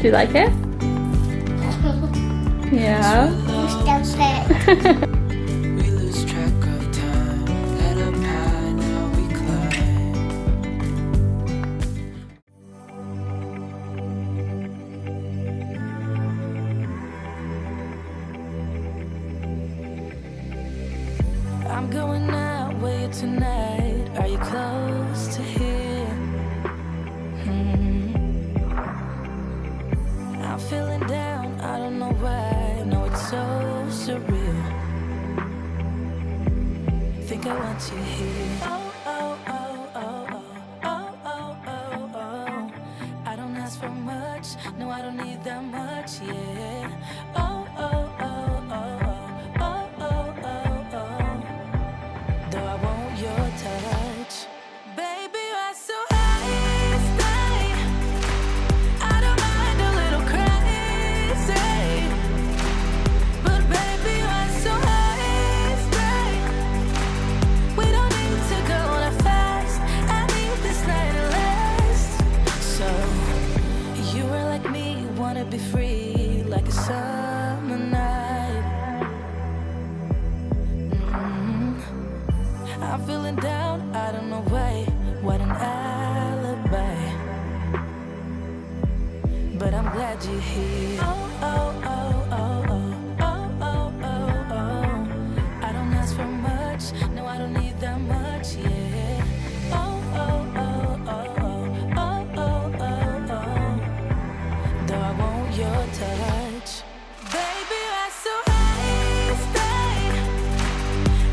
Do you like it? Yeah. We lose track of time. Head up high, now we climb. I'm going out with you tonight. Are you close to here? I'm feeling down, I don't know why. No, it's so surreal. Think I want you here. Oh, oh, oh, oh, oh, oh, oh, oh, oh. I don't ask for much, no, I don't need that much, yeah. Oh, oh, oh, oh, oh, oh, oh, oh. Though I want your touch. Baby, you're so high, stay. I don't mind a little crazy. But baby, you're so high, stay. We don't need to go that fast. I need this night to last. So, you were like me, wanna be free, like a summer night. I'm feeling down, I don't know why. What an alibi. But I'm glad you're here. Oh, oh, oh, oh, oh, oh, oh, oh, oh. I don't ask for much, no, I don't need that much, yeah. Oh, oh, oh, oh, oh, oh, oh, oh, oh. Though I want your touch. Baby, you're so high, stay.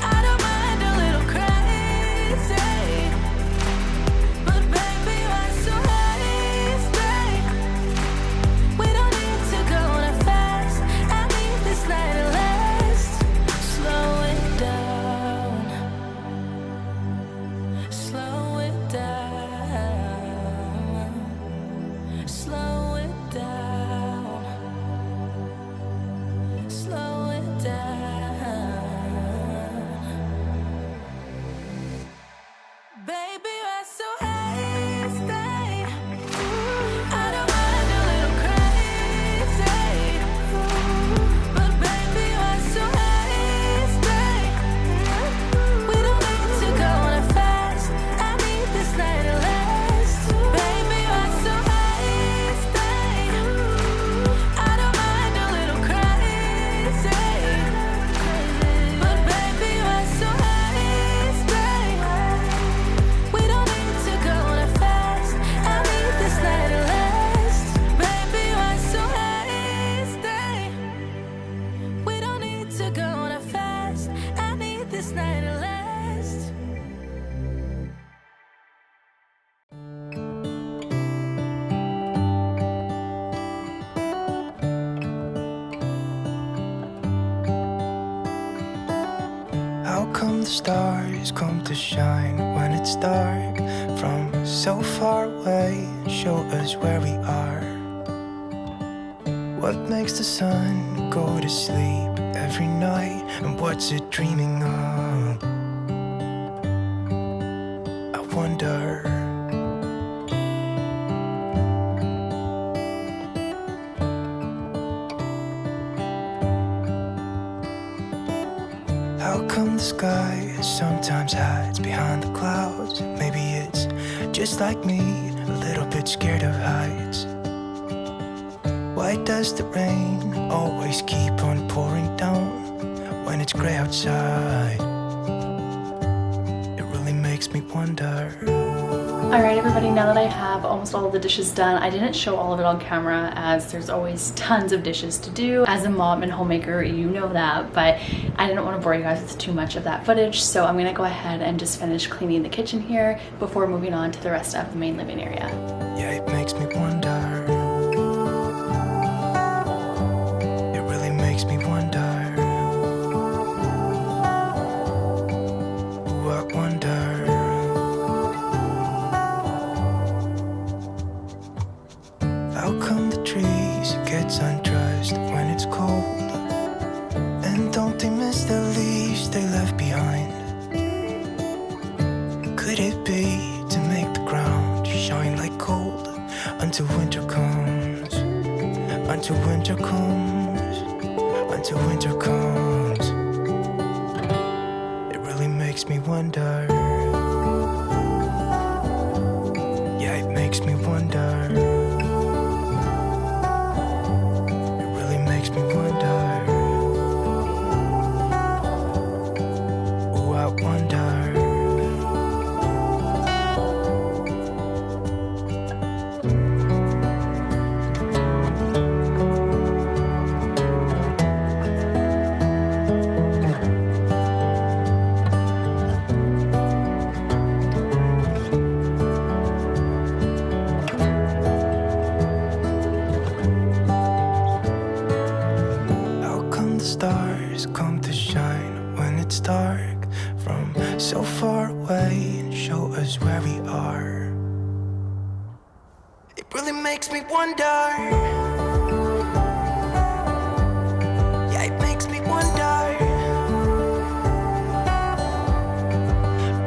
I don't mind a little crazy. But baby, you're so high, stay. We don't need to go that fast. I need this night to last. Slow it down. Slow it down. Slow it down. Slow it down. Baby, you're so high, stay. I don't mind a little crazy. But baby, you're so high, stay. We don't need to go that fast. I need this night to last. Baby, you're so high, stay. I don't mind a little crazy. But baby, you're so high, stay. We don't need to go that fast. I need this night to last. Baby, you're so high, stay. We don't need to go that fast. I need this night to last. How come the stars come to shine when it's dark? From so far away, show us where we are. What makes the sun go to sleep every night? And what's it dreaming of? I wonder. How come the sky sometimes hides behind the clouds? Maybe it's just like me, a little bit scared of heights. Why does the rain always keep on pouring down when it's gray outside? It really makes me wonder. Alright everybody, now that I have almost all of the dishes done, I didn't show all of it on camera as there's always tons of dishes to do. As a mom and homemaker, you know that, but I didn't want to bore you guys with too much of that footage, so I'm going to go ahead and just finish cleaning the kitchen here before moving on to the rest of the main living area. Yeah, it makes me wonder. It really makes me wonder. Ooh, I wonder. How come the trees gets undressed when it's cold? And don't they miss the leaves they left behind? Could it be to make the ground shine like gold until winter comes? until winter comes, until winter comes. It really makes me wonder. Yeah, it makes me wonder. It really makes me wonder. Ooh, I wonder. Stars come to shine when it's dark from so far away and show us where we are. It really makes me wonder. Yeah, it makes me wonder.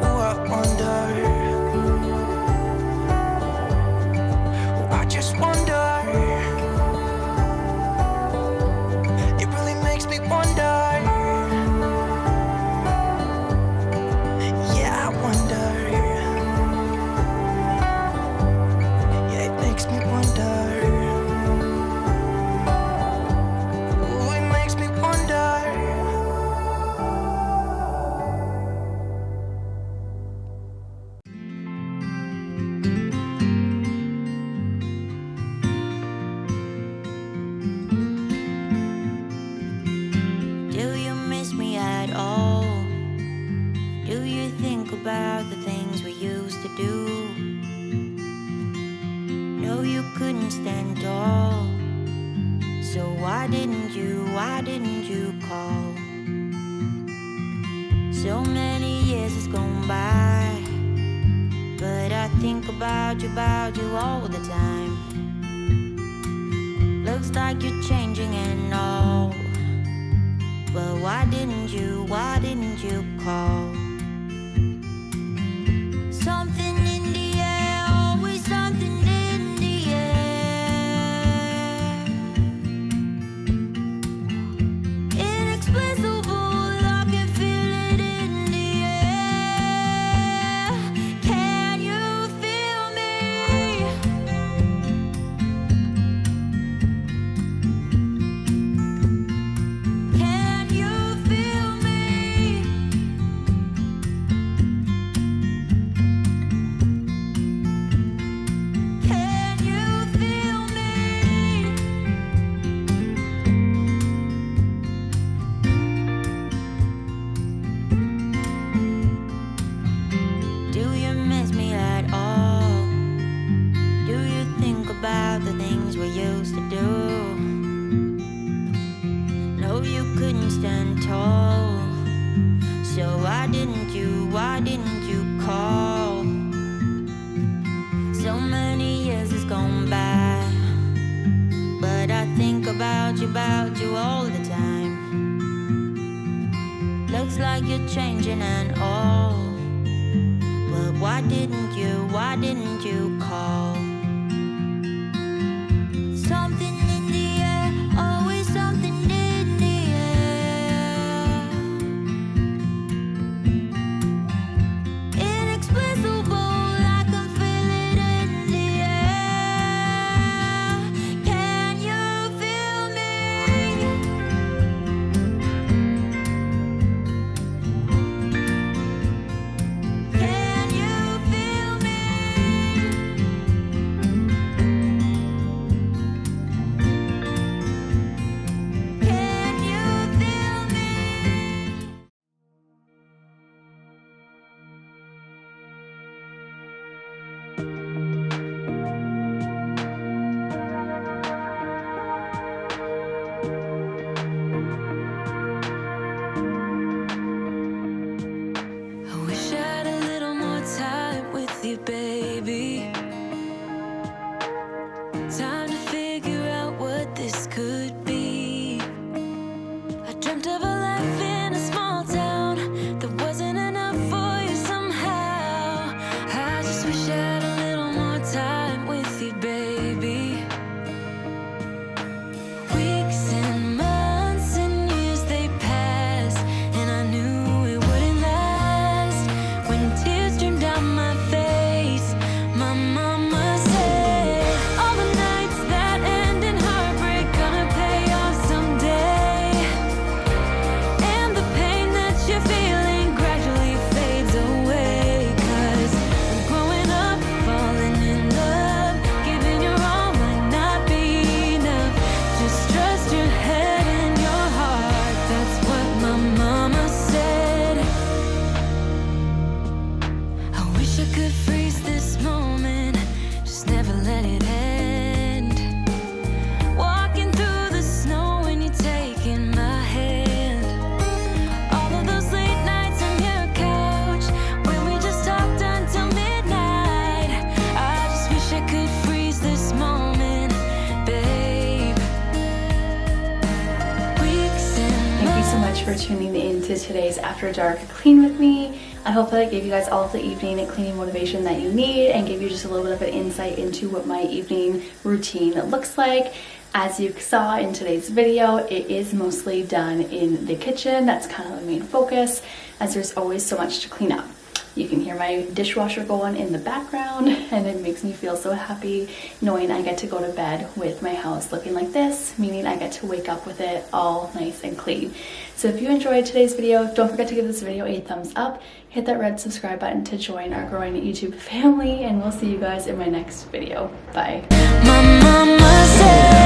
Ooh, I wonder. Ooh, I just wonder. About the things we used to do. No, you couldn't stand tall. So why didn't you call? So many years has gone by, but I think about you all the time. Looks like you're changing and all, but why didn't you call? Something in the air, always something in the air. Inexplicable, I can feel it in the air. Can you feel me? Can you feel me? About the things we used to do. No, you couldn't stand tall. So why didn't you call? So many years has gone by, but I think about you all the time. Looks like you're changing and all, but why didn't you call? Something in the air, always something in the air. Inexplicable, I can feel it in the air. Can you feel me? Can you feel me? much for tuning in to today's After Dark Clean with me. I hope that I gave you guys all of the evening cleaning motivation that you need and gave you just a little bit of an insight into what my evening routine looks like. As you saw in today's video, it is mostly done in the kitchen. That's kind of the main focus, as there's always so much to clean up. You can hear my dishwasher going in the background, and it makes me feel so happy knowing I get to go to bed with my house looking like this, meaning I get to wake up with it all nice and clean. So if you enjoyed today's video, don't forget to give this video a thumbs up, hit that red subscribe button to join our growing YouTube family, and we'll see you guys in my next video. Bye. My mama said